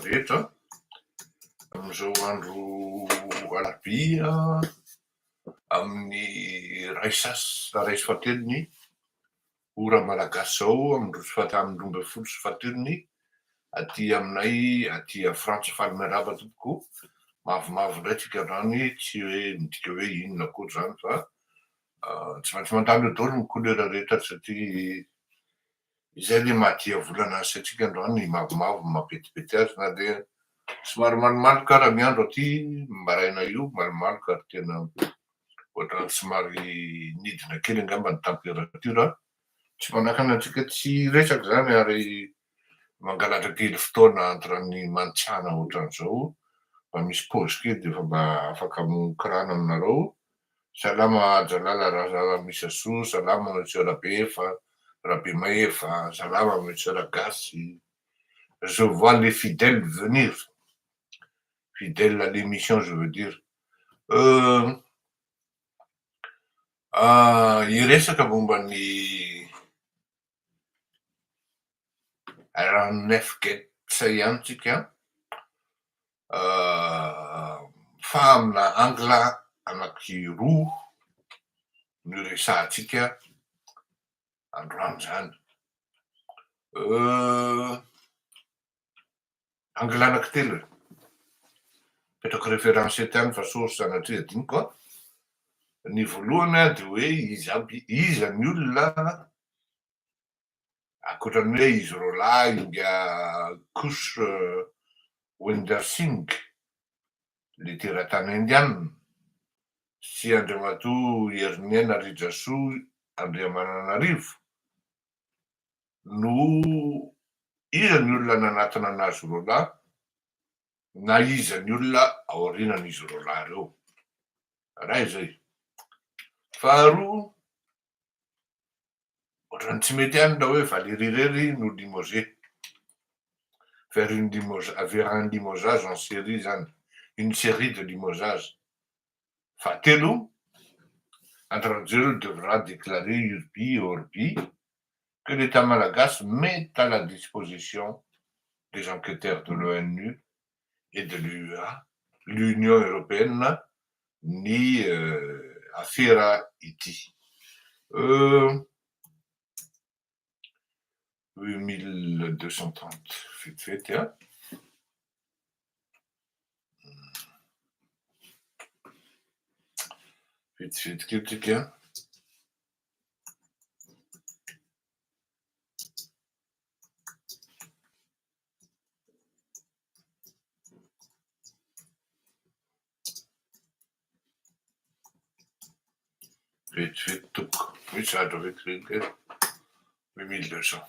rehetra amin'izao andro alarobia amin'ny ray fahatelony ora malagasy zao amin'ny roa ambin'ny folo sy fahatelony aty aminay aty Frantsa Falimerava tompoko mavomavo indray tsika androany tsy hoe midika hoe inona akory zany fa tsy maintsy mandalo eo daholo ny couleur rehetra satria izay le mahadiavolana azy antsika androany mavomavo mampetipety azy na dia somary malomaloka raha miandro aty maraina io malomaloka ary tena ohatrany somary nidina kely angamba ny température tsy manakana antsika tsy resaka zany ary mangalatra kely fotoana entre ny mantsiana ohatran'izao mba misy pause kely dia efa mba afaka mikorana aminareo. Salama Jalala raha misy asoa, salama monsieur Rabefa, Rabemaefa, salama monsieur Lagasy. Je vois les fidèles venir. Fidèles à l'émission, je veux dire. Hiresaka momba ny ranonefgetsa ihany tsika fa amina angla anankiroa no resahantsika androany zany. Angla anankitelo petraka référence eto ihany fa source sanatria adiniko a. Ny voalohany dia hoe iza ny olona akoatrany hoe izy roalahy inga Kush Winder Singh le teratany indiana sy Andriamatoa Herinena Rijasoa Andriamananarivo no iza ny olona nanatona anazy roalahy na iza ny olona aorianan'izy roalahy reo. Raha izay. Faharoa ohatrany tsy mety ihany raha hoe Valérie Réry no limogé vers un limogeage en série zany, une série de limogeage. Fahatelo, André devra déclarer urbi et orbi que l'État malagasy met à la disposition des enquêteurs de l'ONU et de l'Union européenne ni affaire ity. 8230, vite fait, hein. Vite, quelqu'un. Vite, tout. Oui, ça doit être 8200.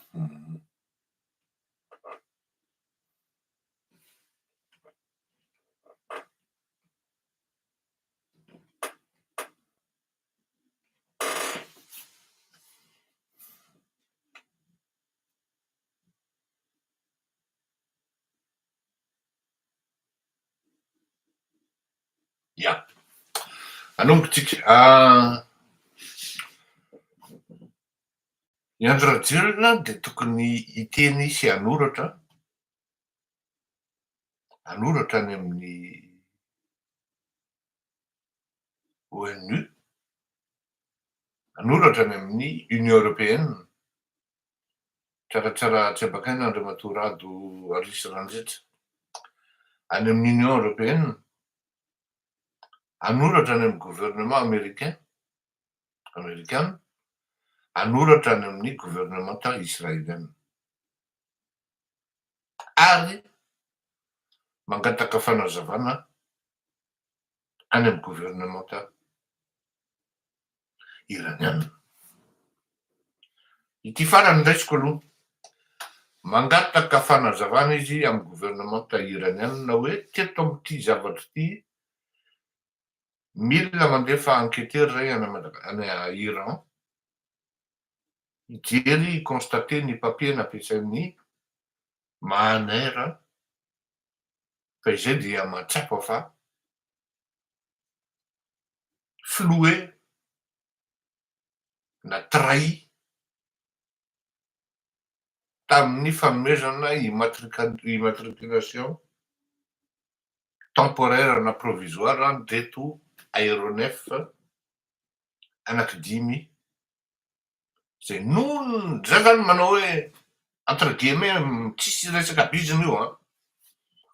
Ja. Anombotsika. Ny andro radiolona dia tokony hiteny sy hanoratra any amin'ny ONU, hanoratra any amin'ny Union européenne. Tsaratsara tsy abakaina Andriamatoa Rado Arisy Randritra. Any amin'ny Union européenne, hanoratra any amin'ny gouvernement américain, hanoratra any amin'ny gouvernement israélien. Ary mangataka fanazavana any amin'ny gouvernement iranien. Ity farany indraisiko aloha. Mangataka fanazavana izy amin'ny gouvernement iranien hoe teto amin'ity zavatra ity mila mandefa enquêteur zay any Iran hijery constater ny papier nampiasain'ny Mahaner fa izay dia mahatsapa fa floué na trahi tamin'ny fanomezana immatriculation temporaire na provisoire ndreto aéronef anankidimy zay noho zay zany manao hoe entre guillemets tsisy resaka bizina io a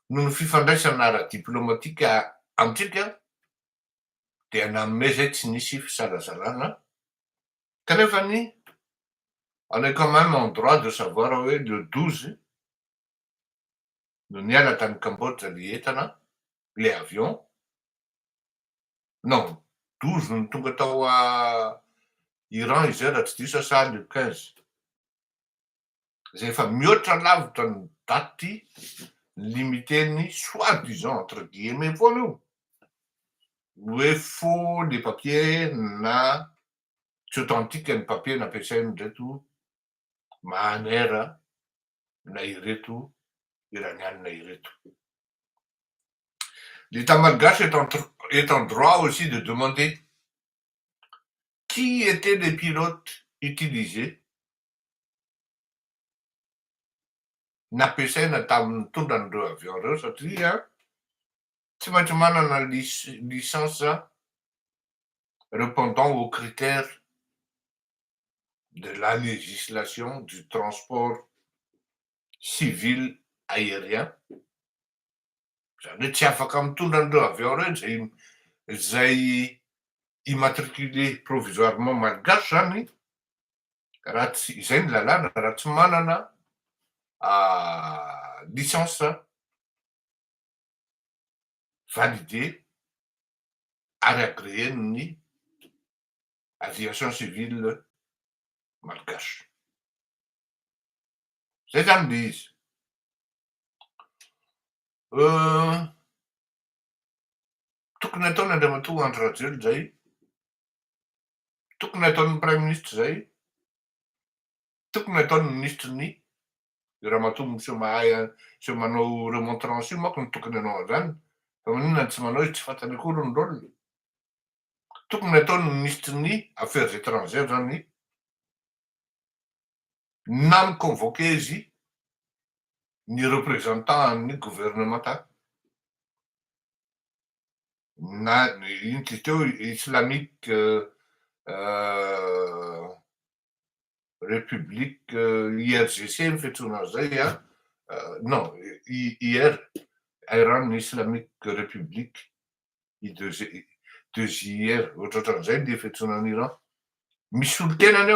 noho ny fifandraisana ara-diplomatika amitsika dia nanome zay tsy nisy fisalasarana kanefany on est quand même en droit de savoir hoe le 12 no niala tany Cambodge le entana le avion non 12 no tonga tao a Iran izay raha tsy diso sa le 15 zay efa mihoatra lavitra ny daty limiteny soi-disant entre guillemets foana io hoe faux les papiers na tsy authentique ny papier nampiasainy reto mahanera na ireto iranianina ireto. L'État malgache est en droit aussi de demander qui étaient les pilotes utilisés nampiasaina tamin'ny tondran'ireo avion reo satria tsy maintsy manana licence répondant aux critères de la législation du transport civil aérien zany hoe tsy afaka mitondra an'ireo avion reo zay immatriculé provisoirement malgache zany raha tsy izay ny lalàna raha tsy manana licence validé ary agréen'ny aviation civile malgache zay zany le izy tokony ataony Andriamatoa Andry Rajoelina zay tokony ataon'ny prime ministre zay tokony ataon'ny ministreny Ramatoa monsieur manao remontrance io manko ny tokony anao an'izany fa maninona tsy manao izy tsy fantany akory ny rôle tokony ataon'ny ministreny affaires étrangères zany na miconvoqué izy ny représentant ny gouvernement na iny ty teo islamique république IRGC ny fiantsoana an'izay non Iran islamique république IR ohatrohatran'izay le fiantsoana an'Iran misy olo tenany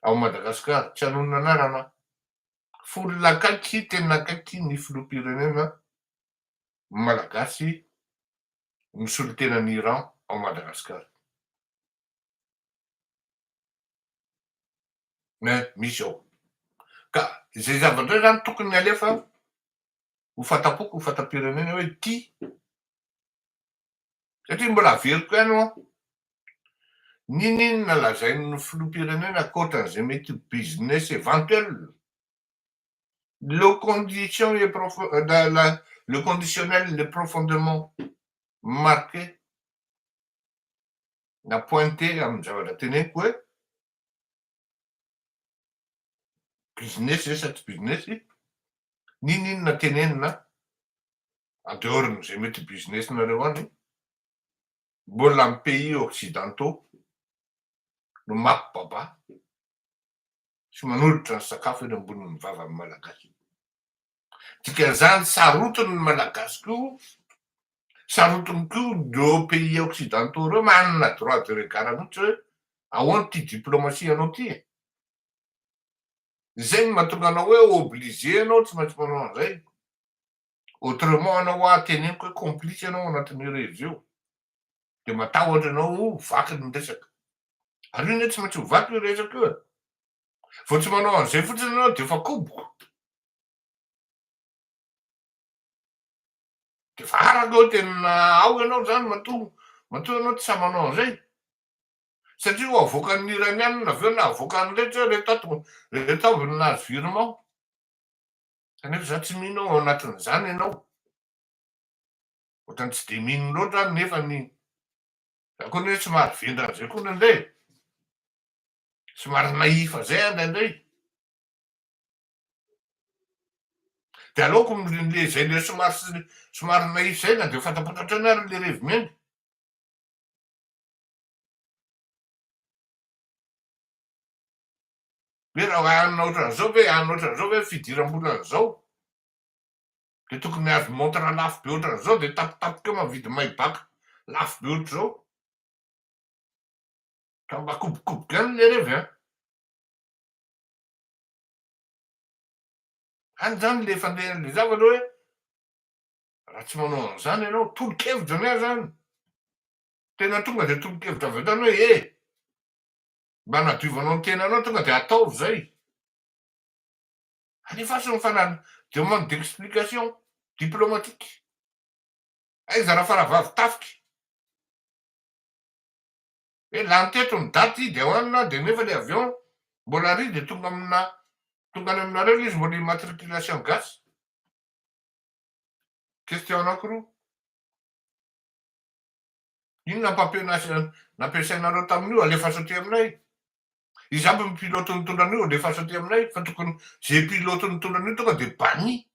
ao Madagasikara tsy hanonona anarana folona akaiky tena akaiky ny filoham-pirenena malagasy misy olo tenany Iran ao Madagasikara misy ao ka zay zavatra zany tokony alefa ho fatapoko ho fatam-pirenena hoe ty satria mbola averiko ihany ninona lazain'ny filoham-pirenena ankoatran'izay mety business éventuel le conditionnel est profondément marqué na pointé amin'ny zavatra teneniko hoe business sa tsy business ninona tenenina andehorin'izay mety business nareo any mbola amin'ny pays occidentaux no mampibaba sy manolotra ny sakafo eny ambonin'ny vava amin'ny malagasy dikan'izany sarotiny ny malagasy ko sarotiny ko reo pays occidentaux reo manana droit de regard mihitsy hoe ahoana ty diplomatie anao ty zay ny mahatonga anao hoe obligé anao tsy maintsy manao an'izay autrement anao teneniko hoe complice anao anatin'ireo io de matahotra anao vaky ny resaka ary io ne tsy maintsy ho vaky io resaka io vao tsy manao an'izay fotsiny anao de efa koboko de fa araka eo tena ao ianao zany matoa anao tsy sa manao an'izay satria ho avoakan'ny iranianina aveo na avoakan'rehetra reto avy nazy virement kanefa za tsy mino ao anatin'izany ianao ohatrany tsy de mino loatra nefa ny za koa ne somary vendran'izay koa nandray somary naifa zay andraindray De aleoko le zay le somary naif zay na de fantapantatra anary le revimeny. Hoe raha anona ohatran'izao ve anona ohatran'izao ve fidiram-bola an'izao de tokony azo montre lafo be ohatran'izao de tapitapoka eo mavidy maibaka lafo be ohatr'izao. Ka mba kobokoboka any le revy an. Any zany le fandehan'le zavatra hoe raha tsy manao an'izany ianao tolo-kevitra any ahy zany. Tena tonga de tolo-kevitra avy tany hoe mba hanadiovanao ny tenanao tonga de ataovy zay. Alefaso mifanana demande d'explication diplomatique. Aiza raha faravavy tafiky. Hoe lany teto ny daty de hoanina de nefa le avion mbola ry de tonga any aminareo izy mbola immatriculation gasy. Question anankiroa. Inona nampiasainareo tamin'io alefaso aty aminay. Izy aby mipilote nitondra an'io alefaso aty aminay fa tokony zay pilote nitondra an'io tonga de banni.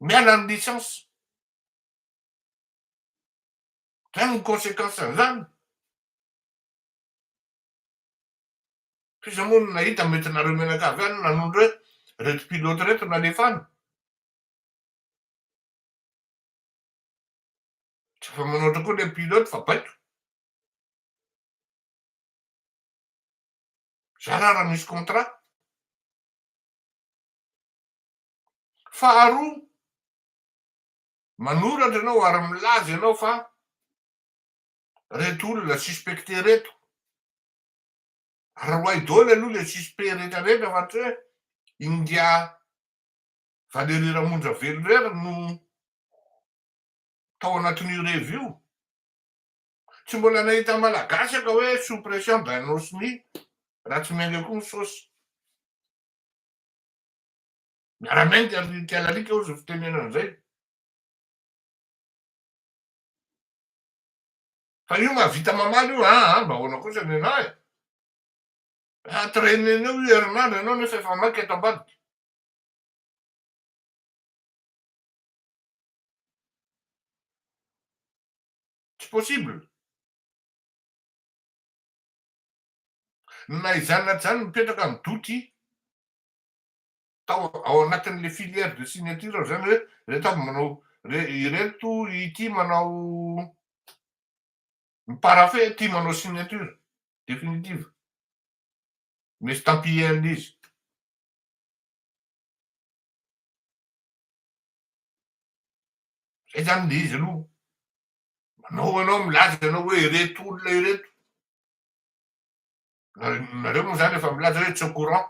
Miala ny licence. Zany ny conséquence an'izany. Fiza moa no nahita mety nareo menakavy any nanondro hoe reto pilote reto nalefana. Tsy fa manoatra koa le pilote fa baiko. Za raha misy contrat. Faharoa, manoratra ianao ary milaza ianao fa reto olona suspecté reto. Roi idôly aloha le suspect rehetrarehetra fa hoe India Valérie Ramonja Vellerer no tao anatin'io revy io. Tsy mbola nahita malagasy ka hoe sous pression danosy raha tsy miainga koa ny saosy. Miaramainty tialalika ozy fitenena an'izay. Fa io mahavita mamaly io mba ahoana kosa ny anahy. Entraînenao io herinandro ianao nefa efa maiky eto ambadiky. Tsy possible. Na izany zany mipetraka amin'ny doty tao ao anatin'le filière de signature zany hoe reto avy manao ireto ity manao miparafe ty manao signature définitive. Misy estampillé an'izy. Zay zany le izy aloha. Manao anao milaza ianao hoe ireto olona ireto. Nareo moa zany efa milaza hoe tsy au courant.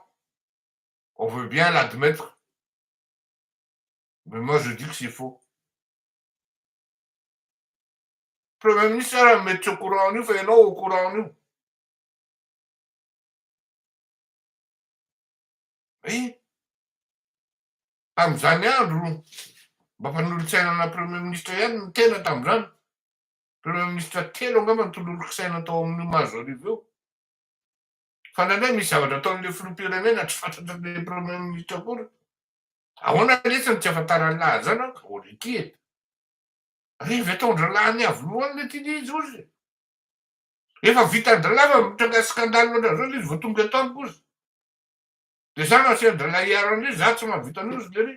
On veut bien l'admettre. Mais moi je dis que c'est faux. Premier ministre raha mety tsy au courant an'io fa ianao au courant an'io. Tamin'izany andro mba mpanolotsaina premier ministre ihany ny tena tamin'izany. Premier ministre telo angamba nitololosaina tao amin'io mahazo arivo eo. Fa nandray misy zavatra ataon'le filoham-pirenena tsy fantatran'le premier ministre akory. Ahoana lesany tsy afantaran'ny lahy zany ka oliky e. Revy lany avy lohany le tiany izy ozy. Efa vitan-dralahy fa mitranga scandale ohatran'izao izy vao tonga eto amiko ozy. De zany asian-dralahy hiaran'io za tsy mahavita an'ozy le ry.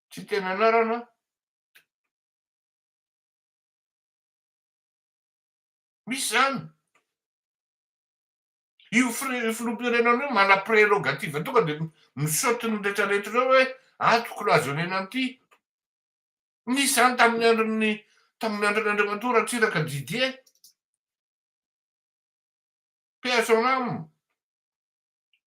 Tsy tena anarana. Misy zany. Io filoham-pirenena io mana prérogative tonga de misaoty ny rehetrarehetra zao hoe tokony azo ty. Nisy zany tamin'ny andron'Andriamantoa Ratsiraka Didier. Paix à son âme.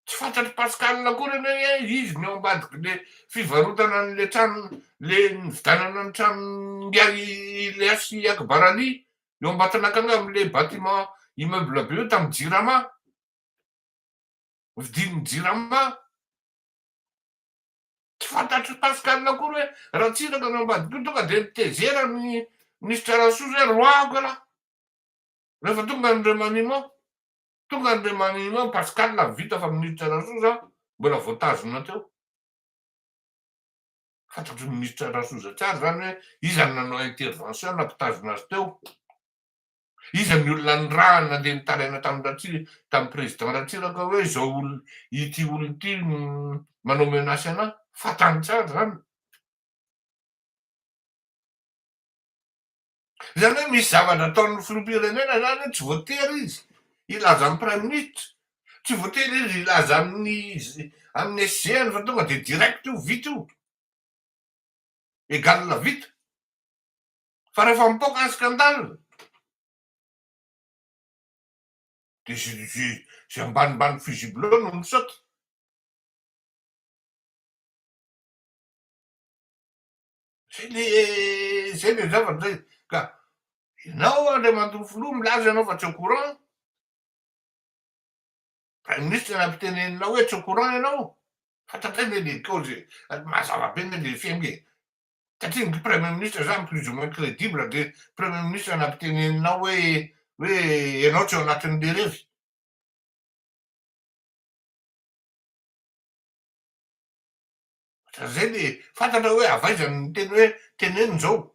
Tsy fantatry Pascal akory anie izy ny ao ambadiky le fivarotana an'le trano le nividanana ny trano Ilias sy Akbarali eo Ambatonakanga amin'le bâtiment immeuble be io tamin'ny Jirama. Vidin'ny Jirama. Tsy fantatry Pascal akory hoe Ratsiraka ny ao ambadiky io tonga de nitezera ny ministre Rasoa hoe roako raha. Rehefa tonga ny remaniement. Tonga Andriamanina Pascal vita fa ministra Rasoza mbola voatazona teo. Fantatry ny ministra Rasoza tsara zany hoe iza nanao intervention nampitazona azy teo. Iza ny olona ny raha nandeha nitaraina tamin'ny président Ratsiraka hoe zao ity olo ity manao menasy anahy. Fantany tsara zany. Zany hoe misy zavatra ataon'ny filoham-pirenena zany tsy voatery izy ilaza amin'ny prime ministre. Tsy voatery izy ilaza amin'ny SGN fa tonga de direct io vita io. Égal la vita. Fa rehefa mipoaka ny scandale de zay ambanimbany fusil bleu no misaoty. Zay le zavatra zay. Ka ianao Andriamatoa Filoha milaza ianao fa tsy au courant. Prime ministre nampiteneninao hoe tsy au courant ianao. Fantatrany le cause mazava be le fiainge. Satria ny premier ministre zany plus ou moins crédible de premier ministre nampiteneninao hoe ianao tsy ao anatin'le revy. Zay le fantatra hoe avaizany ny teny hoe teneniny zao.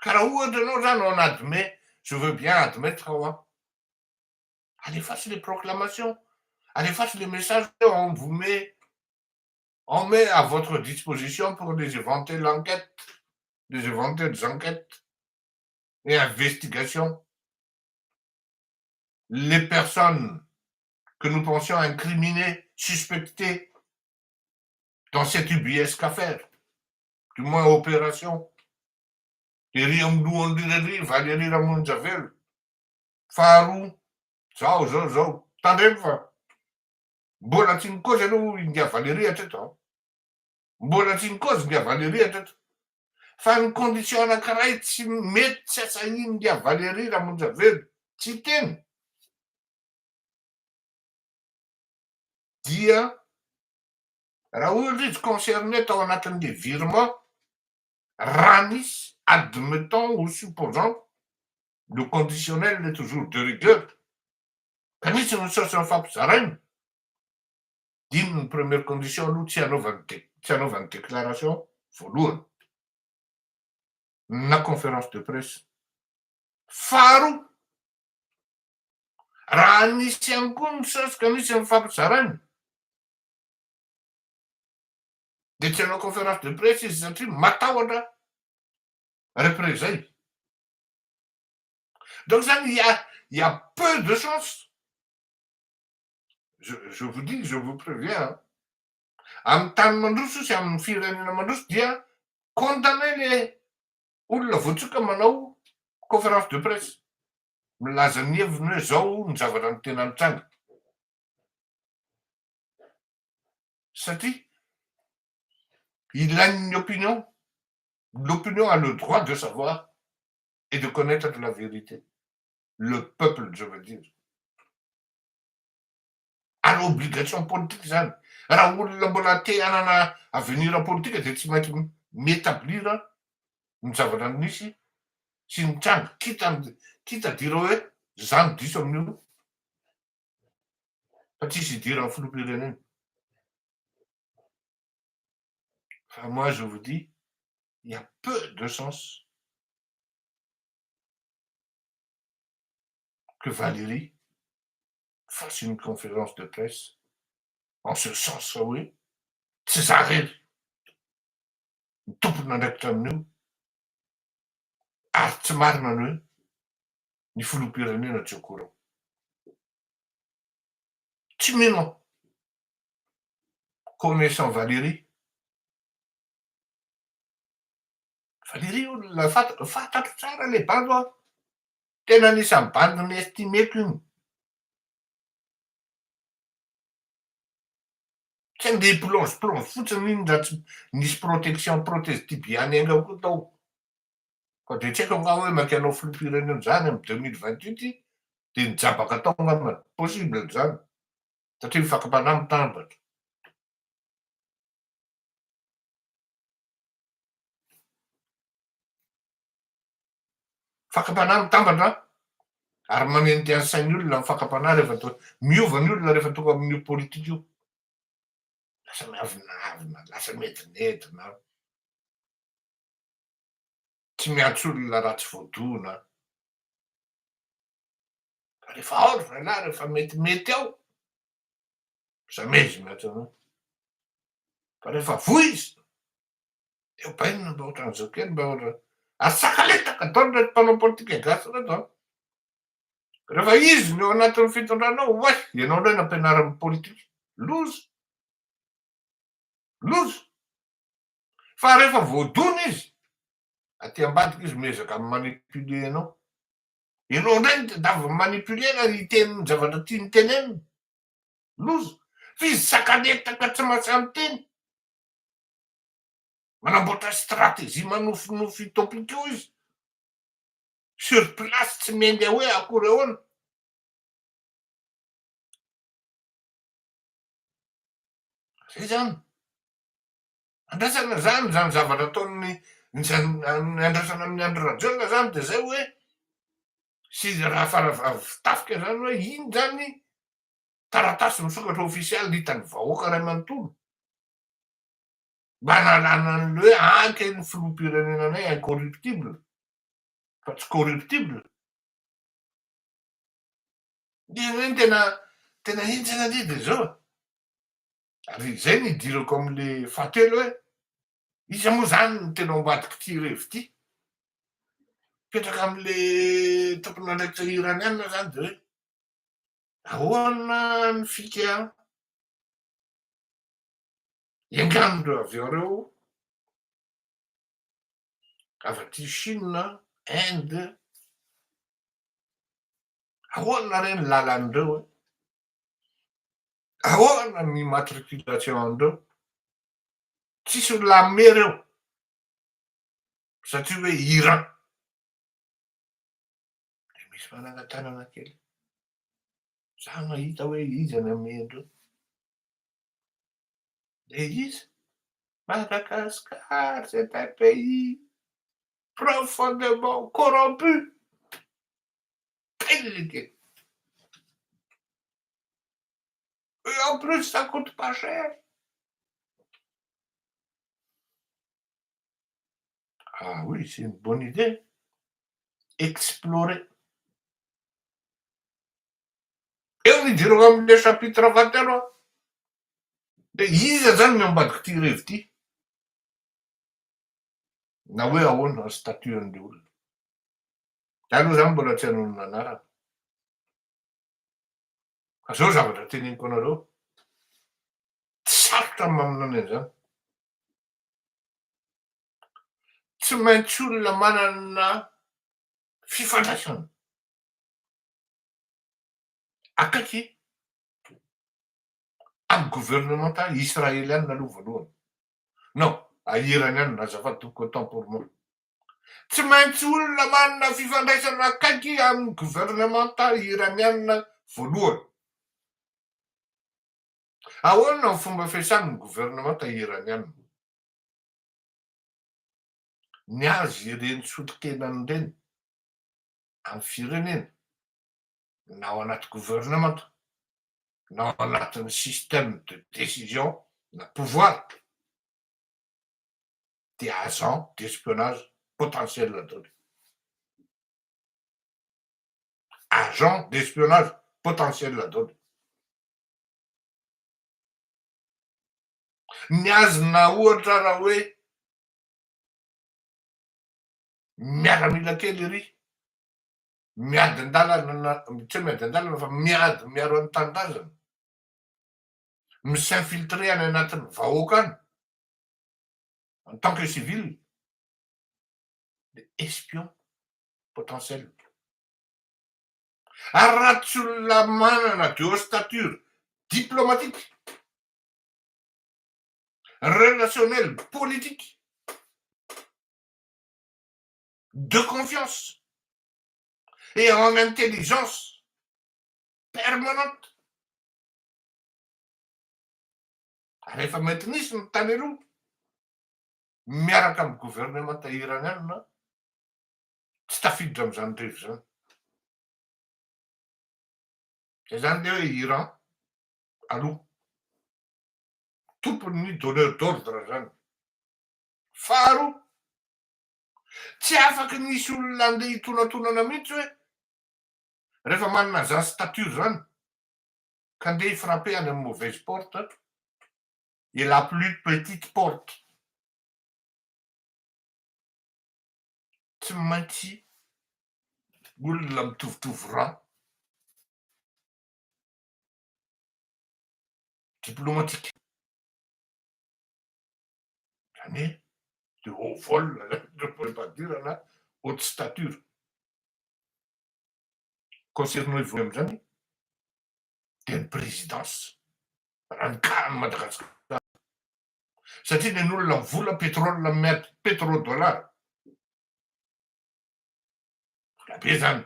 Ka raha ohatra ianao zany on admet, je veux bien admettre moi. Allez efface les proclamations, allez efface les messages on vous met, on met à votre disposition pour des éventuelles enquêtes, des éventuelles enquêtes et investigations. Les personnes que nous pensions incriminées, suspectées dans cette ubiesque affaire, du moins opération. Ery amlohan'ireny Valérie Ramonjavelo. Faharoa, zao. Tandremo fa mbola tsy nikozy aloha India Valérie hatreto. Mbola tsy nikozy India Valérie hatreto. Fa ny condition anankiray tsy mety tsy asahiny India Valérie Ramonjavelo. Tsy teny. Dia raha ohatra izy concerné tao anatin'le virement raha nisy admettons ou supposons le conditionnel est toujours de rigueur. Ka nisy ny saosy ny fampizaraina. Dino ny première condition aloha tsy anaovany déclaration voalohany na conférence de presse. Faharoa, raha nisy ihany koa ny saosy ka nisy ny fampizaraina de tsy hanao conférence de presse izy satria matahotra représailles. Donc zany il y a peu de chance. Je vous dis, je vous préviens. Amin'ny tany mandroso sy amin'ny firenena mandroso dia condamné le olona voatsoka manao conférence de presse. Milaza ny heviny hoe zao ny zavatra ny tena nitranga. Satria ilain'ny opinion. L'opinion a le droit de savoir et de connaître de la vérité. Le peuple, je veux dire. A l'obligation politique zany. Raha olona mbola te hanana avenir politique de tsy maintsy miétablir ny zavatra nisy sy nitranga. Quitte à dire hoe zany diso amin'io fa tsisy idiran'ny filoham-pirenena. Enfin, moi, je vous dis, il y a peu de chances que Valérie fasse une conférence de presse en ce sens, oui. Tsy zary ny tompony andraikitra amin'io ary tsy marina ny hoe ny filoham-pirenena tsy au courant. Tsy mino connaissant Valérie olona fantatro tsara le bando a. Tena anisan'ny bandiny estimeko iny. Tsy andeha plonge fotsiny iny raha tsy nisy protection protège tibianenga koa tao. Fa de tsy haiko nga hoe mankeo hanao filoham-pirenena zany amin'ny 2028 de nijabaka tao angambany. Possible zany. Satria mifankam-panahy mitambatra. Fakapana mitambatra ary manenty any sain'ny olona ny fakapana rehefa miova ny olona rehefa tonga amin'io politika io. Lasa miavinavina, lasa mientinentina, tsy miantso olona raha tsy voadoana. Rehefa ao ry zalahy rehefa metimety ao, zamezy miantso anao. Fa rehefa voy izy, eo bainina mba ohatran'izao kely mba ohatra ary sakaletaka ataony reto mpanao politika gasy reto a. Rehefa izy no eo anatin'ny fitondranao, oay, ianao indray nampianaran'ny politika. Loza. Loza. Fa rehefa voadona izy, aty ambadika izy miezaka manipule anao. Ianao indray no tadiavy manipule na hiteniny zavatra tiany tenenina. Loza. Fa izy sakaletaka tsy mahasahy miteny. Manamboatra stratégie manofinofy topika io izy. Sur place tsy mendy hoe akory ahoana. Zay zany. Andrasana zany zavatra ataony andrasana amin'ny Andry Rajoelina zany de zay hoe sy raha faravitafika zany hoe iny zany taratasy misokatra ofisialy hitan'ny vahoaka ray manontolo. Mba hanalana an'le hoe anke ny filoham-pirenenanay incorruptible. Fa tsy corruptible. Iny tena enjana de zao. Ary zay ny idirako am'le fahatelo hoe iza moa zany no tena ambadiky ty revi ty. Petraka am'le tompon'andraikitra iraniana zany de hoe ahoana ny fika ianganondreo avy reo avaty Chine, Inde, ahoana reny lalandreo, ahoana ny matriculation andreo. Tsisy olona ame reo satria hoe Iran. De misy manangan-tanana kely. Za mahita hoe iza ny amendreo. De izy Madagascar, c'est un pays profondément corrompu. Et en plus, ça coûte pas cher. Ah oui, c'est une bonne idée. Explorer. Eo ny dirako am'le chapitre fahatelo. De iza zany ny ambadiky ty revi ty. Na hoe ahoana ny statut an'le olona. Za aloha zany mbola tsy hanonona anarany. Fa zao zavatra teneniko anareo. Tsy sarotra ny maminany an'izany. Tsy maintsy olona manana fifandraisana. Akaiky amin'ny gouvernement israélienne aloha voalohany. Non, iranienne azafady tompoko autant pour moi. Tsy maintsy olona manana fifandraisana akaiky amin'ny gouvernement iranienne voalohany. Ahoana ny fomba fiasan'ny gouvernement iranienne? Ny azy ireny solon-kenany ireny amin'ny firenena na ao anaty gouvernement na ao anatin'ny système de décision na pouvoir de agent d'espionnage potentiel daholo. Agent d'espionnage potentiel daholo. Ny azona ohatra raha hoe miaramila kely ry miady an-dalana, tsy hoe miady an-dalana fa miady miaro any tanindrazana, s'infiltrer any anatin'ny vahoaka any en tant que civil, de espion potentiel. Ary raha tsy olona manana de ossature diplomatique, relationnel, politique, de confiance et en intelligence permanente. Rehefa mety nisy ny tany aloha miaraka amin'ny gouvernement iranienne Tsy tafiditra am'zany revo zany. Zay zany le hoe Iran aloha tompon'ny donneur d'ordre zany. Faharoa, tsy afaky nisy olona andeha hitonantonana mihitsy hoe rehefa manana zany stature zany ka andeha hifrappe any amin'ny mauvaise porte et la plus petite porte. Tsy maintsy olona mitovitovy rano diplomatique. Zany hoe de haut vol, je pourrais pas dire na haute stature. Concernant i voly am'zany de ny présidence ranikany Madagasikara satria nen'olona mivola pétrole pétrodollar. Vola be zany.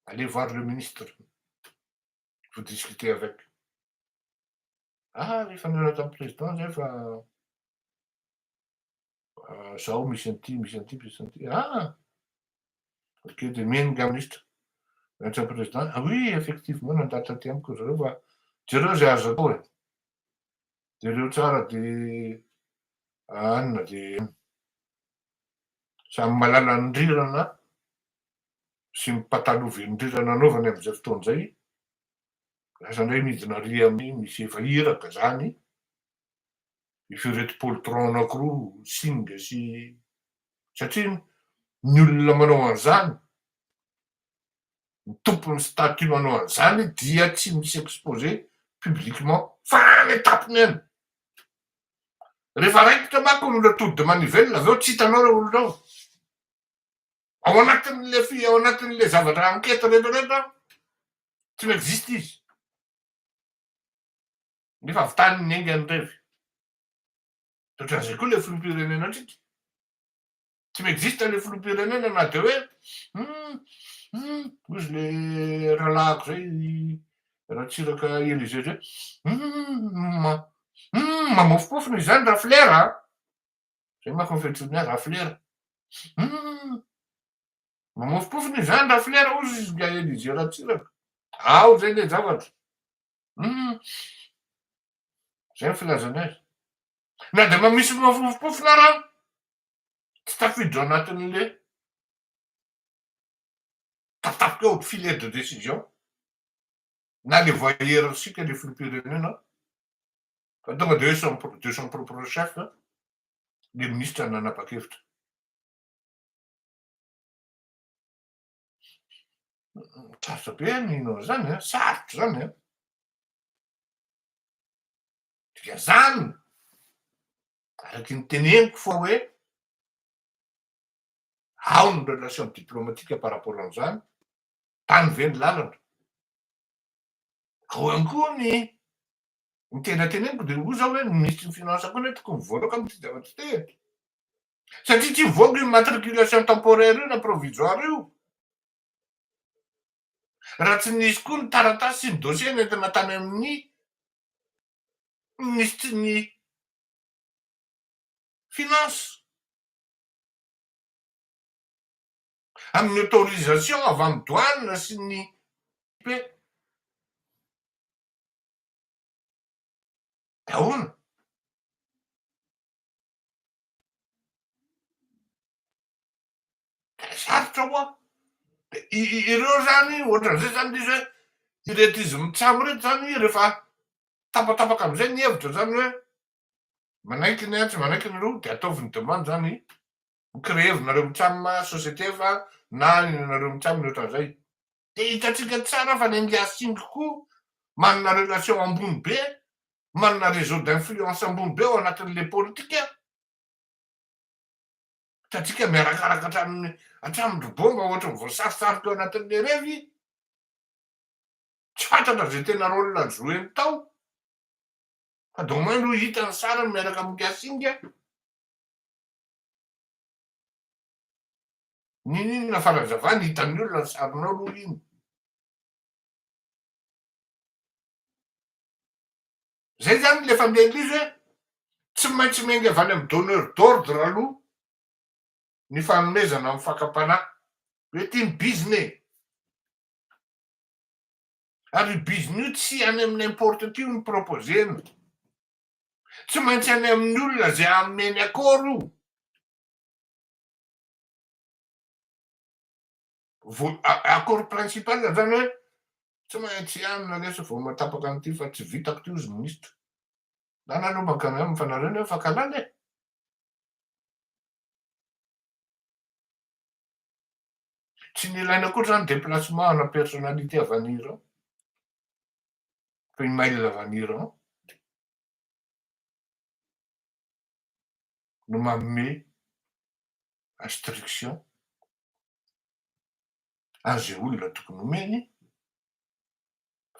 Allez voir le ministre, vous discutez avec. Ah, rehefa nireo tamin'ny président zay fa zao misy an'ity, misy an'ity, misy an'ity. Ah! Ok, de mienga ministre. Rehetra président, ah oui, effectivement, nandatra aty amiko zareo fa jereo zay azo atao e. De reo tsara de anona de samy malala ny rirana sy mipataloha velondrirana anaovany am'izay fotoan'izay. Lasa indray midina riamy misy efa iraka zany ireto poltron anankiroa singa sy satria ny olona manao an'izany ny tompon'ny statut manao an'izany dia tsy misy exposé publiquement fa any tapony eny. Rehefa raikitra manko ny retour de manivelle aveo tsy hitanao reo olonao ao anatin'le zavatra ankety rehetrarehetra tsy miexiste izy nefa avy tany ny enga ny revy. Totran'izay koa le filoham-pirenena atrika tsy miexiste le filoham-pirenena na de hoe ozy le rahalahiko zay rahatsiraka Élysée zay mamofopofona izany raflera zay manko ny fetrony raflera mamofopofona izany raflera ozy izy ga Élysée rahatsiraka ao zay le zavatra zay ny filazana azy. Na de misy mamofopofona rano tsy tafiditra anatin'le tapitapiky eo filet de décision na le voyersika le filoham-pirenena fa tonga de de son propre chef le ministre nanapa-kevitra. Sarotra be ninao zany sarotra zany dia zany araky ny teneniko fa hoe ao ny relation diplomatique par rapport an'izany tany ve ny lalana. Ao ihany koa ny tena teneniko de ho zao hoe ny ministre ny finance koa netiko mivoaka am'ty zavatra ty satria tsy mivoaka io matriculation temporaire io na provisoire io raha tsy nisy koa ny taratasy sy ny dossier nentina tany amin'ny ministre ny finance amin'ny autorisation avy amin'ny douane sy ny pe ahoana sarotra hoa ireo zany ohatran'izay zany izy hoe ireto izy mitsamo reto zany rehefa tapatapaka am'izay ny hevitra zany hoe manaiky ny tsy manaiky ny roa de ataovy ny demande zany créevina mitsamo société fa na nareo mitsamo ohatran'izay de hitatsika tsara fa ny angiasingy koa manana relation ambony be manana réseau d'influence ambony be ao anatin'le politika tatsika miarakaraka hatramin'ny bomba ohatra voasarosaroka eo anatin'le revy tsy fantatra zay tena rôlina joueny tao fa do moins lo hitany sara miaraka amin'ngiasinga ninina farazavany hitan'ny olona ny saronao aloha iny zay zany le fandehan'izy hoe tsy maintsy miainga avy any amin'ny donneur d'ordre aloha ny fanomezana amin'ny fakapanahy hoe ty ny bizine ary biziny io tsy any amin'ny n'importe qui ny proposena tsy maintsy any amin'ny olona zay ameny akôro akôro principal zany hoe tsy maintsy anina lesy vao matapaka an'ity fa tsy vitako ty ozy ministra na nanomboka ny amin'ny fanareo ny fakalala e tsy nilaina koa zany déplacement ana personnalité avanir ao fa email avanir ao no manome instruction azay olona tokony omeny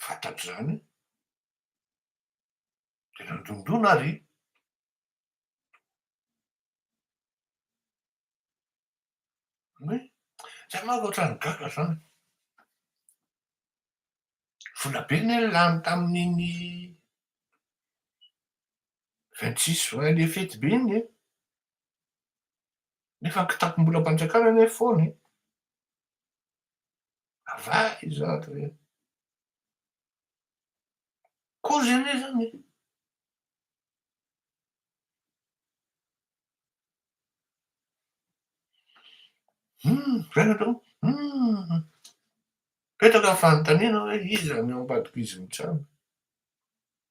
fantatro zany de nandondona ary hoe zay manko ohatrany gaga zany vola be ny lany tamin'iny 26 juin le fety be iny e nefa ny kitapom-bola mpanjakana ane foany avay zato e kozy ane zany zay natao petraka ny fanontaniana hoe iza ny ao ambadika izy mitsano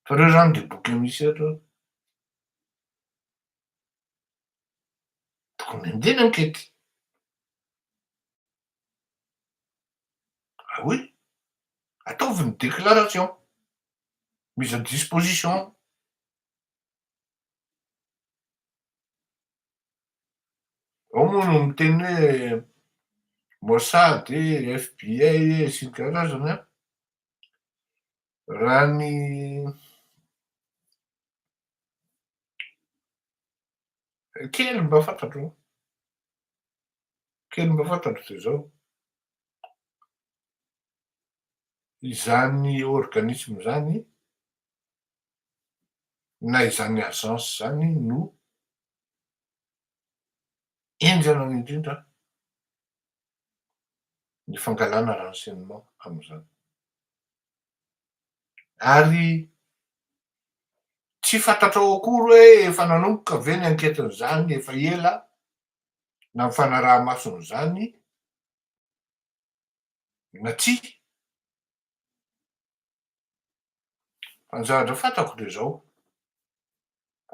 fa reo zany de boky misy eto tokony andena ankety oui ataovy ny déclaration mise à disposition ao moa no miteny hoe Mossad FBI sy ny karazany a raha ny kely mba fantatro de zao izany organisme zany na izany agence zany no enjana indrindra ny fangalana renseignement am'izany ary tsy fantatrao akory hoe efa nanomboka ve ny anketin'izany efa ela na ny fanaraha-mason'izany na tsy fa ny zavatra fantako de zao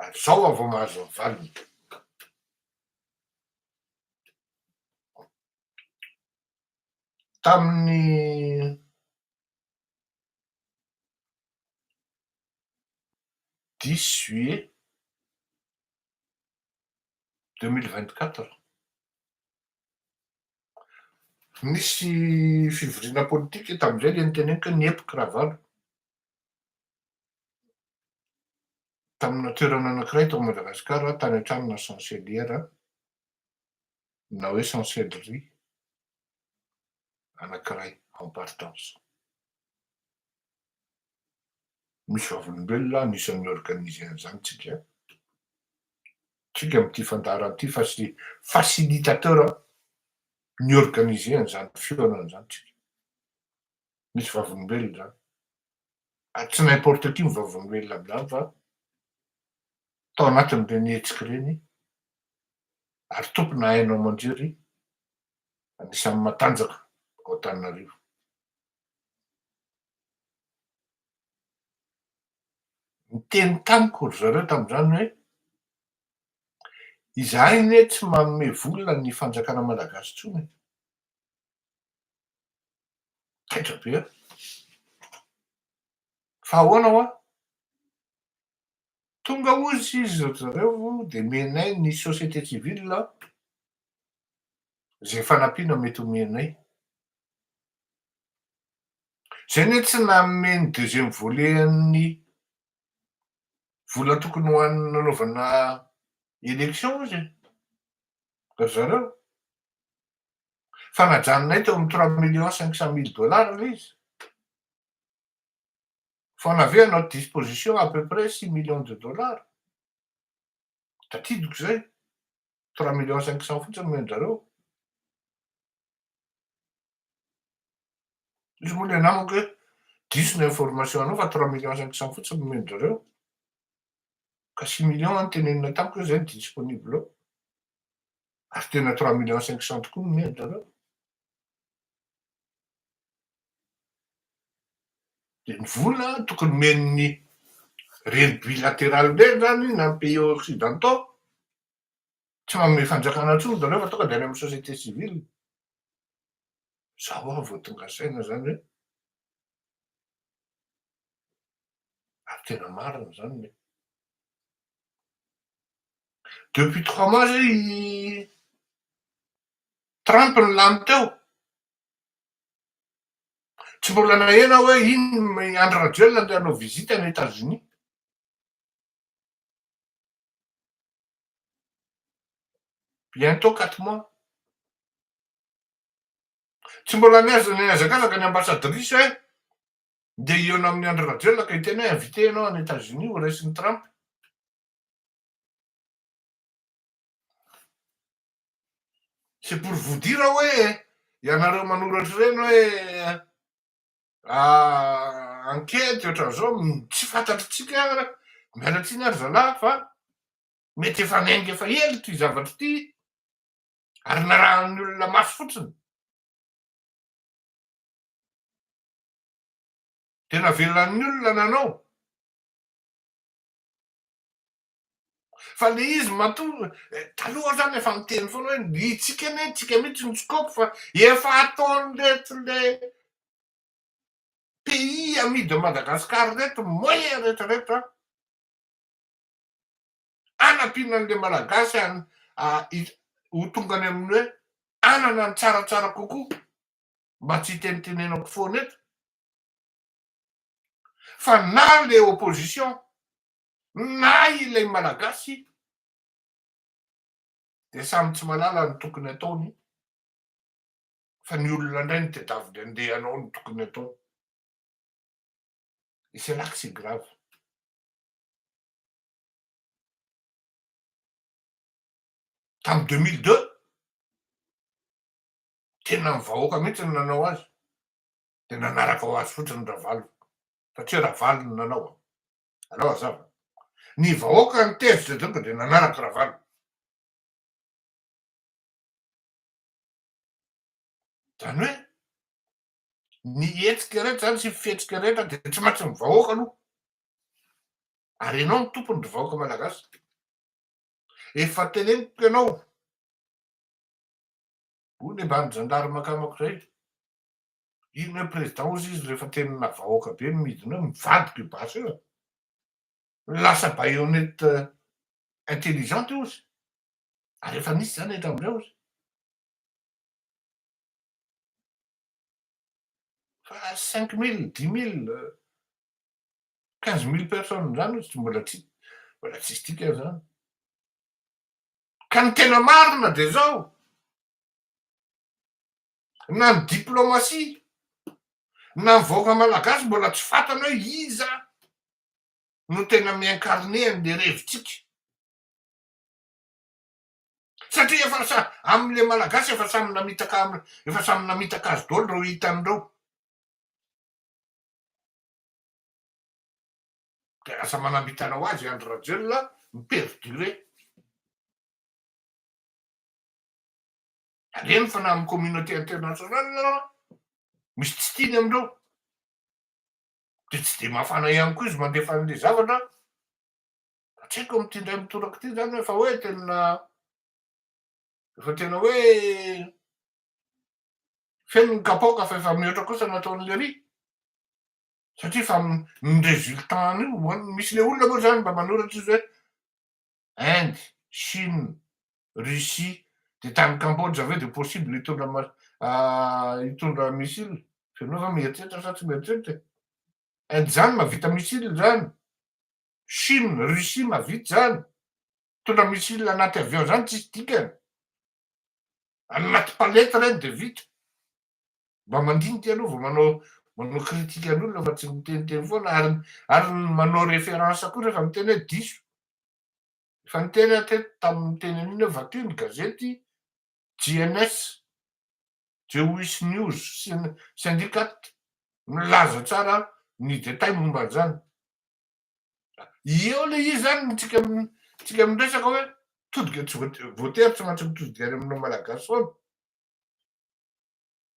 ary zao aho vao mahazo ny valiny tamin'ny 10 juillet 2024 nisy fivoriana politika tamin'izay le niteneniko hoe niepoky Ravalo tamina toerana anankiray tao Madagasikara tany an-tranona chancelière na hoe chancellerie anankiray en partance misy vavolombelona anisan'ny organiser an'izany tsika am'ty fandarana ty facilitateur ny organiser an'izany fioanan'izany tsika misy vavolombelona zany tsy n'importe qui ny vavolombelona am'izany fa tao anatin'ireny hetsiky reny ary tompona hainao aman-jery anisan'ny matanjaka ao Antananarivo niteny tamiko ry zareo tam'izany hoe izahay anie tsy manome vola ny fanjakana malagasy intsony taitra be a fa ahoana ho a tonga ozy izy zareo de menay ny société civile zay fanampiana mety homenay zay anie tsy nameny deuxième volet an'ny vola tokony ho an'ny nanaovana élection izy ry zareo fa najanonay teo amin'ny 3 500 000 $ le izy fa naveo à notre disposition à peu près 6 millions de $ tatidiko zay 3 500 000 fotsiny men'zareo. Izy moa le namako hoe diso ny information anao fa 3 500 000 fotsiny men'zareo. Ka 6 millions antenenina tamiko hoe zay ny disponible ao. Ary tena 3 500 000 tokoa ny men'zareo. De ny vola tokony men'ny reny bilatéral reny zany na ny pays occidentaux. Tsy manome fanjakana intsony zareo fa tonga de any amin'ny société civile. Zao aho vao tonga saina zany hoe ary tena marina zany. Depuis 3 mois zay Trump nilamy teo. Tsy mbola nahena hoe iny Andry Rajoelina andeha hanao visite any États-Unis. Bientôt 4 mois. Tsy mbola niazakazaka ny ambassadrice hoe ndeha hiona amin'ny Andry Rajoelina ka hiteny hoe invité anao any États-Unis ho raisin'ny Trump. C'est pour vous dire hoe ianareo manoratra reny hoe enquête ohatran'izao tsy fantatritsika mialatsiny ary zalahy fa mety efa nainga efa ela ty zavatra ty ary narahan'ny olona mafy fotsiny. Tena velan'ny olona nanao. Fa le izy taloha zany efa miteny foana hoe itsika ane tsika mihitsy ny scope fa efa ataon'reto le pays ami de Madagascar reto moyen rehetrarehetra anampianan'le malagasy ho tonga any amin'ny hoe anana ny tsaratsara kokoa mba tsy hitenitenenako foana eto. Fa na le opposition na ilay malagasy de samy tsy malala ny tokony ataony fa ny olona indray ny tedaviny andeha hanao ny tokony atao. Et c'est là que c'est grave. Tamy 2002 tena ny vahoaka mihitsy ny nanao azy de nanaraka ho azy fotsiny Ravalo satria Ravalo ny nanao. Alao azava ny vahoaka ny tezitra zao de nanaraka Ravalo. Zany hoe ny hetsika rehetra zany sy fihetsika rehetra de tsy maintsy ny vahoaka aloha. Ary ianao ny tompony ny vahoaka malagasy. Efa teneniko ianao ony mbany gendarme akamako zay. Iny hoe président ozy izy rehefa tenina vahoaka be midina hoe mivadika io basy io. Lasa baïonnette intelligente ozy. Ary efa nisy zany hatramindray ozy. Fa 5 000, 10 000, 15 000 personnes zany ozy mbola tsisy tika zany. Ka ny tena marina de zao na ny diplomatie na ny vahoaka malagasy mbola tsy fantana hoe iza no tena miincarné an'le revitsika. Satria efa amin'le malagasy efa samy namitaka azy daholo reo hitan'ireo. De lasa manambitanao azy Andry Rajoelina miperdure. Aleny fa na amin'ny communauté internationale misy tsy tiany amindreo. De tsy de mafana ihany koa izy mandefa an'le zavatra. Tsy haiko am'ty ndray mitoraka ty zany efa hoe tena hoe feno ny kapoaka fa efa mihoatra kosa nataon'le ry. Satria fa ny résultat io misy le olona moa zany mba manoratra izy hoe Inde, Chine, Russie de tany Cambodge aveo de possible hitondra missile. Fenao fa mieritreritra sa tsy mieritreritra. Inde zany mahavita missile zany. Chine, Russie mahavita zany. Hitondra missile anaty avion zany tsisy dikany. Anaty palety reny de vita. Mba mandinika aloha vao manao critique an'olona fa tsy miteniteny foana ary manao référence koa rehefa miteny hoe diso. Fa niteny teto tamin'ny teny an'iny vaky io ny gazety GNS, Jewish News Syndicate milaza tsara ny détail momba an'izany. Eo le izy zany tsika miresaka hoe todika tsy voatery tsy maintsy mitodika any aminao malagasy foana.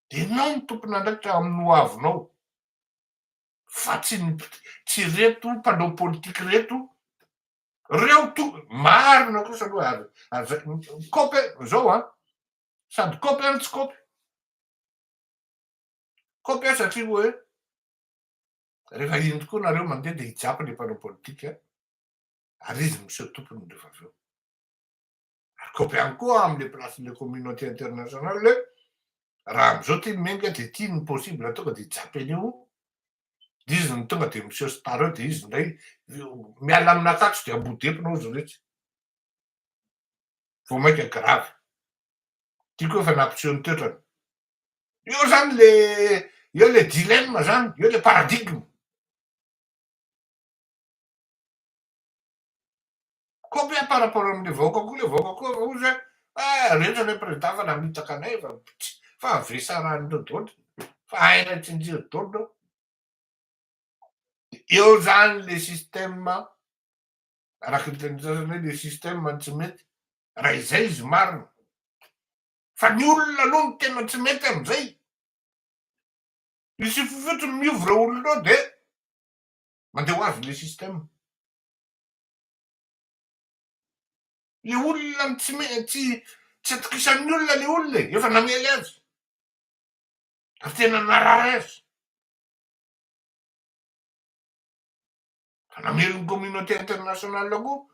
De nao ny tompon'andraikitra amin'ny hoavinao fa tsy reto mpanao politika reto reo marina kosa aloha kopy zao a sady kopy any tsy kopy a satria hoe rehefa iny tokoa nareo mandeha de hijapy le mpanao politika ary izy miseho tompony rehefa avy eo. Ary kopy any koa am'le placen'le communauté internationale le raha am'izao ty menga de ty ny possible tonga de hijapy an'io de izy ny tonga de miseho star eo de izy ndray miala amin'nakatsy de ambodepinao izy rehetra vo mainka gravy ty koa efa nampiseho ny toetrany. Io zany le dilemme zany, io le paradigme. Kopy par rapport am'le vahoaka koa le vahoaka koa ozy hoe rehetra le président fa namitaka anay fa avesarandreo daoly fa hainay tsinjiro daoly reo. Eo zany le système araky ny teny sasany hoe le système tsy mety raha izay izy marina fa ny olona aloha no tena tsy mety am'izay. Il suffit fotsiny miovy reo olona reo de mandeha ho azy le système. Le olona tsy atokisan'ny olona le olona efa namely azy ary tena narary azy. Fa namely ny communauté internationale koa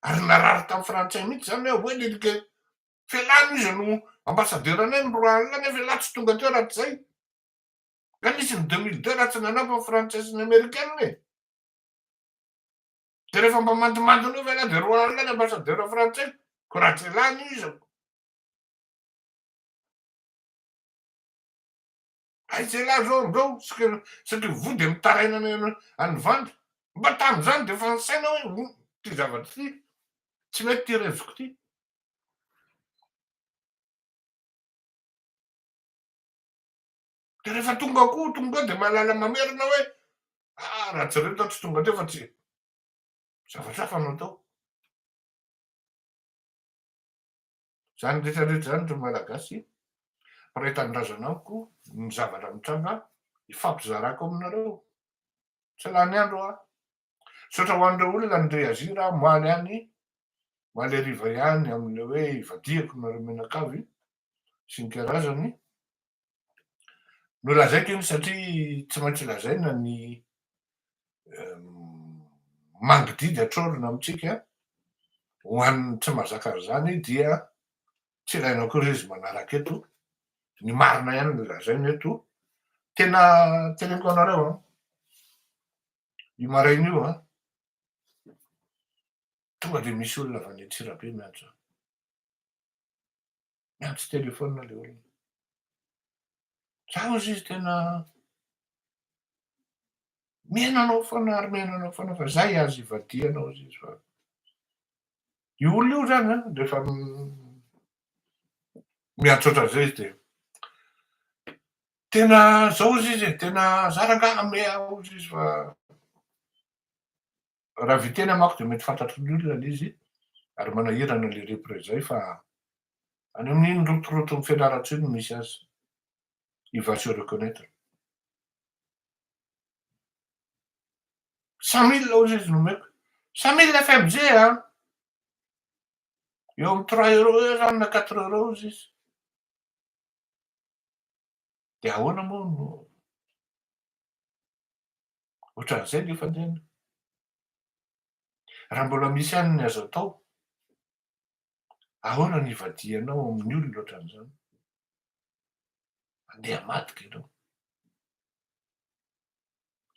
ary narary tamin'ny frantsay mihitsy zany hoe lelika fialany izy no ambassadeur anay ny roa alina nefa ialahy tsy tonga teo raha tsy zay. Ka nisy ny 2002 raha tsy nanapa frantsay sy ny amerikana e. De rehefa mba mandimandina io fialahy de roa alina ny ambassadeur frantsay ko raha tsy ialany izy. Aiza ialahy zao am'zao satria vody mitaraina any vandry mba tam'izany de efa nisaina hoe ty zavatra ty tsy mety ty rezoko ty. De rehefa tonga de mahalala mamerina hoe raha tsy reto tsy tonga teo fa tsy zavatra hafa no atao. Zany rehetrarehetra zany ry malagasy ray tanindrazanamiko ny zavatra mitranga ifampizarako aminareo tsy lany andro sotra ho an'ireo olona ny réagir moaly any moaly ariva ihany am'le hoe ivadiako nareo menakavy sy ny karazany no lazaiko iny satria tsy maintsy lazaina ny mangididy atrorina amitsika ho an'ny tsy mazaka zany dia tsy ilaina koa izy manaraka eto ny marina ihany no lazaina eto. Tena teneniko anareo io maraina io tonga de misy olona avy any Antsirabe miantso telefônina le olona. Za ozy izy tena miainanao foana ary miainanao foana fa zay azo ivadianao izy fa io olona io zany rehefa miatsotra zay izy de tena zao izy izy tena zaranga amea ozy izy fa raha viteny amako de mety fantatry ny olona le izy ary manahirana le repre zay fa any amin'iny rotoroto ny fianaratso iny misy azy il va se reconnaître. 100 000 ozy izy nomeko 100 000 FMG eo amin'ny 3 € eo zany na 4 € izy izy de ahoana moa no ohatran'izay le fandehana. Raha mbola misy any ny azo atao ahoana ny ivadianao amin'ny olona ohatran'izany andeha madika ianao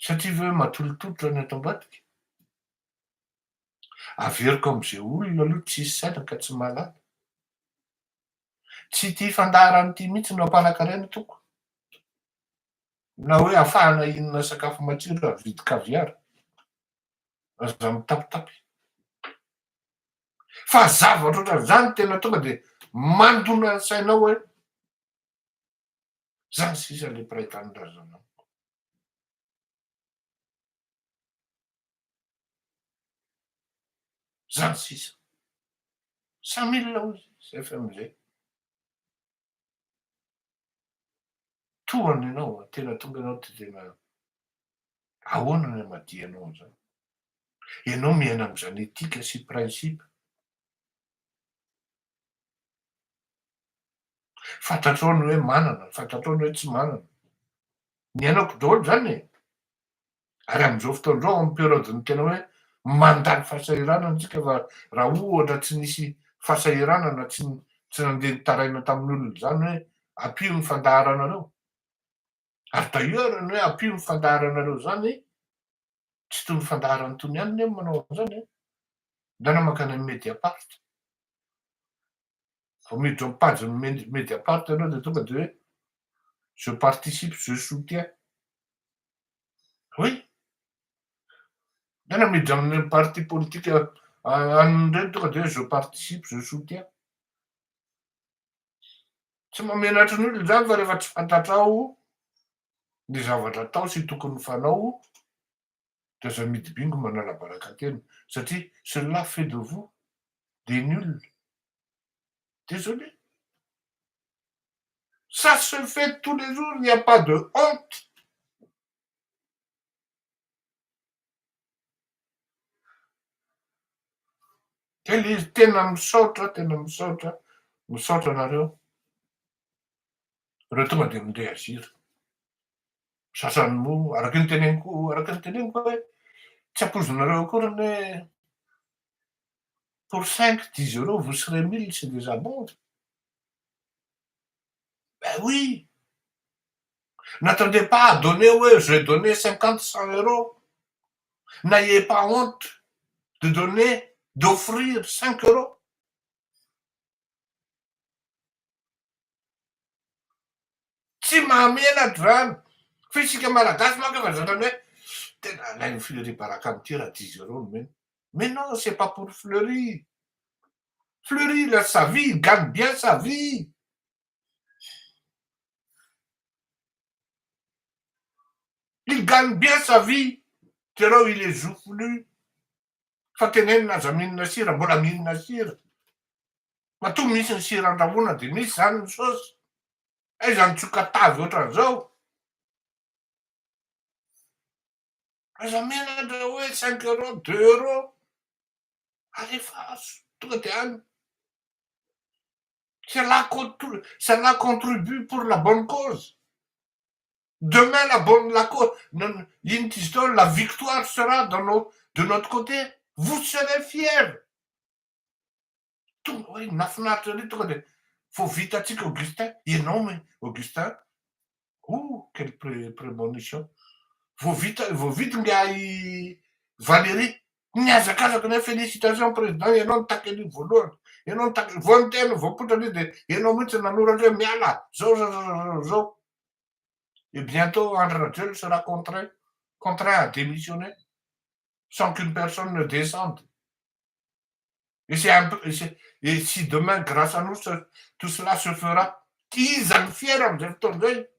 satria ve matolotolotra ny ato ambadika averiko am'izay olona aloha tsisy saina ka tsy mahalala tsy ty fandaharany ty mihitsy no ampanankarena toko na hoe ahafahana hinana sakafo matsiro avidy kaviara aza mitapitapy Fa zavatra ohatran'izany tena tonga de mandona ny sainao hoe zany sisa le mpiray tanindrazanao. Zany sisa. Samilona hozy zay fa am'zay. Tohany ianao tena tonga ianao de tena ahoana ny amadianao an'zany? Ianao miaina am'zany etika sy prinsipa. Fantatrao ny hoe manana, fantatrao ny hoe tsy manana. Ny anako daholo zany e. Ary am'zao fotoana zao amy période-ny tena hoe mandany fahasahiranana antsika fa raha ohatra tsy nisy fahasahiranana tsy nandeha nitaraina tamin'olona zany hoe ampio ny fandaharanareo. Ary d'ailleurs ny hoe ampio ny fandaharanareo zany tsy toy ny fandaharany tony ihany ne manao an'zany e. Ndana mankany amy Mediapart. Vao miditra amy page-ny Mediapart ianao de tonga de hoe je participe, je soutiens. Oui. Ndana miditra amin'ny parti politique anony reny tonga de hoe je participe, je soutiens. Tsy mamenatry ny olona zany fa rehefa tsy fantatrao ny zavatra atao sy tokony fanao de aza midibingo manala baraka-tena satria cela fait de vous des nuls. Désolé. Ça se fait tous les jours, il n'y a pas de honte. Tena misaotra anareo. Reo tonga de mireagir. Sasany moa araky ny teneniko hoe tsy ampoizinareo akory ny hoe pour 5-10 euros vous serez 1000, c'est déjà bon. Ben oui. N'attendez pas à donner, ouais, je vais donner 50-100 euros. N'ayez pas honte de donner, d'offrir 5 euros. Tsy mahamenatra zany. Fa isika malagasy manko efa zany hoe tena alainy Fleury baraka am'ty raha 10 euros no mena. Mais non, c'est pas pour Fleury. Fleury, il a sa vie, il gagne bien sa vie. Il gagne bien sa vie. Tereo il est joufflu. Fa tenenina aza mihinana sira, mbola mihinana sira. Matoa misy ny sira andrahoana de misy zany ny saosy. Aiza ny tsokatavy ohatran'izao. Aza menatra hoe 5 euros, 2 euros. Alefa tonga de any. Cela contribue pour la bonne cause. Demain, la victoire sera de notre côté. Vous serez fiers. Tonga hoe nafinaritra ry tonga de faut vitatsika Augustin. Ianao mais Augustin. Oh, quelle prémonition. Vao vita nga i Valérie. Niazakazaka ny félicitation président, ianao nitaky an'io voalohany. Ianao nitaky vao niteny voapotra an'io de ianao mihitsy nanoratra hoe miala zao. Et bientôt André Rajoelina sera contraint à démissionner sans qu'une personne ne descende. Et si demain, grâce à nous, tout cela se fera, ils en fiers am'zay fotoana zay.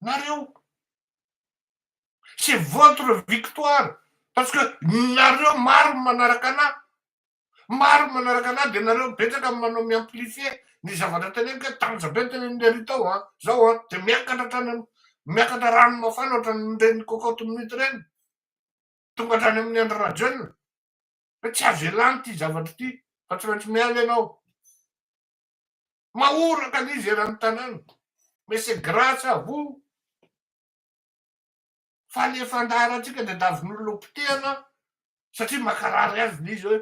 Nareo. C'est votre victoire. Parce que nareo maro manaraka anahy. Maro manaraka anahy de nareo betsaka manao miamplifie ny zavatra teneniko hoe tanjabe tenenindrery tao zao de miakatra rano mafana ohatran'ny reny cocotte minute reny. Tonga hatrany amin'ny André Rajoelina. Fa tsy azo ialany ty zavatra ty fa tsy maintsy miala ianao. Mahoraka an'izy eran'ny tanàna. Mais c'est grâce à vous. Fa le fandaharatsika de davin'olom-potehana satria makarary azy le izy hoe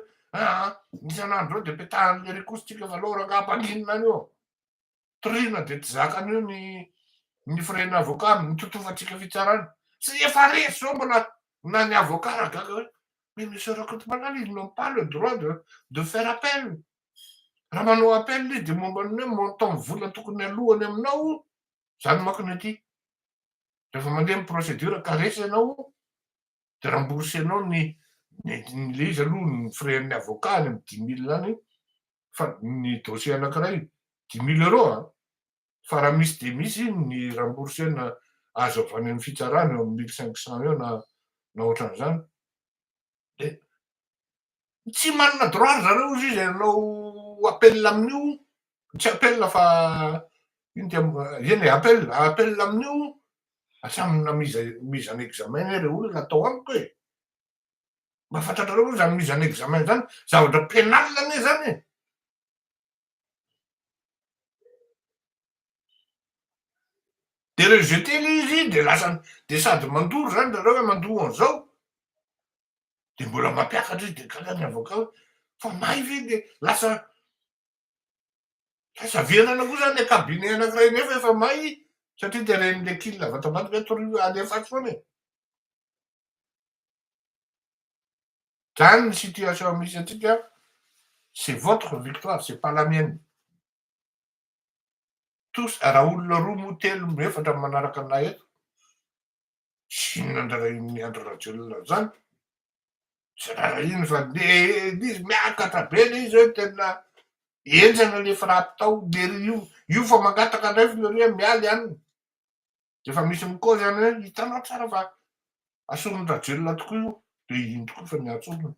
isan'andro de petahany le rikositsika fa lora ngampaninona io. Torina de tsy zakan'io ny frais-na avocat mitotofatsika fitsarana. Sy efa resy zao mbola na ny avocat raha gaga hoe mais monsieur Rakotomalala, ils n'ont pas le droit de faire appel. Raha manao appel izy de momba ny hoe montant vola tokony alohany aminao. Zany manko ny aty. Rehefa mandeha amy procédure caresse ianao de remboursenao ny Le izy aloha ny frais-n'ny avocat any amin'ny 10 000 any, fa ny dossier anankiray 10 000 € a. Fa raha misy de misy ny remboursena azo avy any amin'ny fitsarana eo amin'ny 1500 eo na ohatran'izany. De tsy manana droit zareo izy izay hanao appel amin'io, tsy appel fa eny appel amin'io, atramina mise en examen ry olona atao amiko e. Mba fantatrareo zany mise en examen zany zavatra pénal anie zany e. De rejeté le izy de lasa de sady mandoro zany zareo hoe mandoa an'izao. De mbola mampiakatra izy de karaha ny avocat fa may ve de lasa vienana koa zany le cabinet anankiray nefa efa may satria de ren'le kila avy ato ambadika torivo alefatsy foana e. Zany ny situation misy antsika, c'est votre victoire, c'est pas la mienne. Tous raha olona roa mo telo mo efatra manaraka anay eto, tsy nandray Andry Rajoelina zany. Tsy raha iny fa de izy miakatra be le izy hoe tena enjana le frappy tao de io fa mangataka ndray Fleury mialy any. De fa misy mikoa zany hoe hitanao tsara fa ason'ny Rajoelina tokoa io, de iny tokoa fa niatsonony.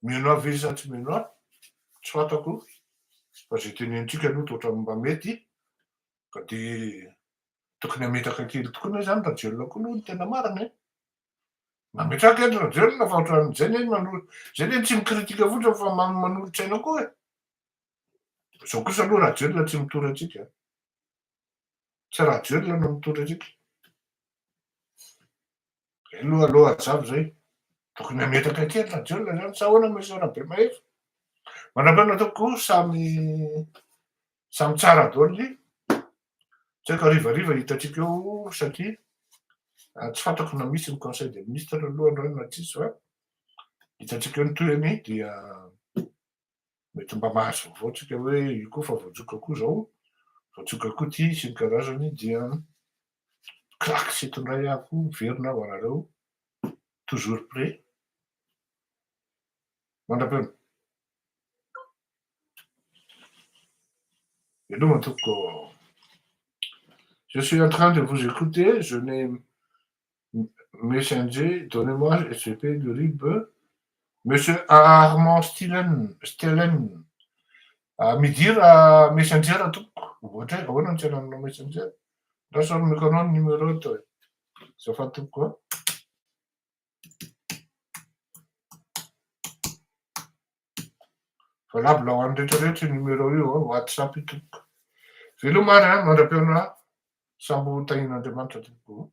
Meno ahy ve sa tsy meno ahy? Tsy fantako. Fa zay tenenintsika aloha toa ohatran'ny mba mety, ka de tokony hametraka kely tokoa zany Rajoelina koa aloha ny tena marina e. Mametraka eny Rajoelina fa ohatran'izay zay eny tsy mikritika fotsiny fa manolotra-tsaina koa e. Zao kosa aloha Rajoelina tsy mitory antsika. Tsy Rajoelina no mitory antsika. Aloha azavy zay. Tokony hametraka kely Rajoelina zany sa ahoana me sara be mahefa. Manam-pahaina ataoko samy tsara daholo. Tsy haiko harivariva hitantsika eo satria tsy fantako na misy ny conseil des ministres aloha androany na tsisy fa hitantsika eo ny tohiny dia mety mba mahazo vaovao tsika hoe io koa fa voatsoka koa zao, voatsoka koa ty sy ny karazany dia claque sy tondray ako miverina ho anareo toujours prêt. Mandrapeno. Hello Matoko. Je suis en train de vous écouter, je n'ai Messenger, donnez-moi SCP de RIB. Monsieur Armand Stellen, me dire Messenger atoko. Ahoana ny tena aminao Messenger? Lasa mikanao ny numéro eto e. Azafady tokoa. Fa lavila ho an'ny rehetrarehetra io numéro io WhatsApp itoko. Velomary mandram-peona sambo tahin'Andriamanitra tokoa.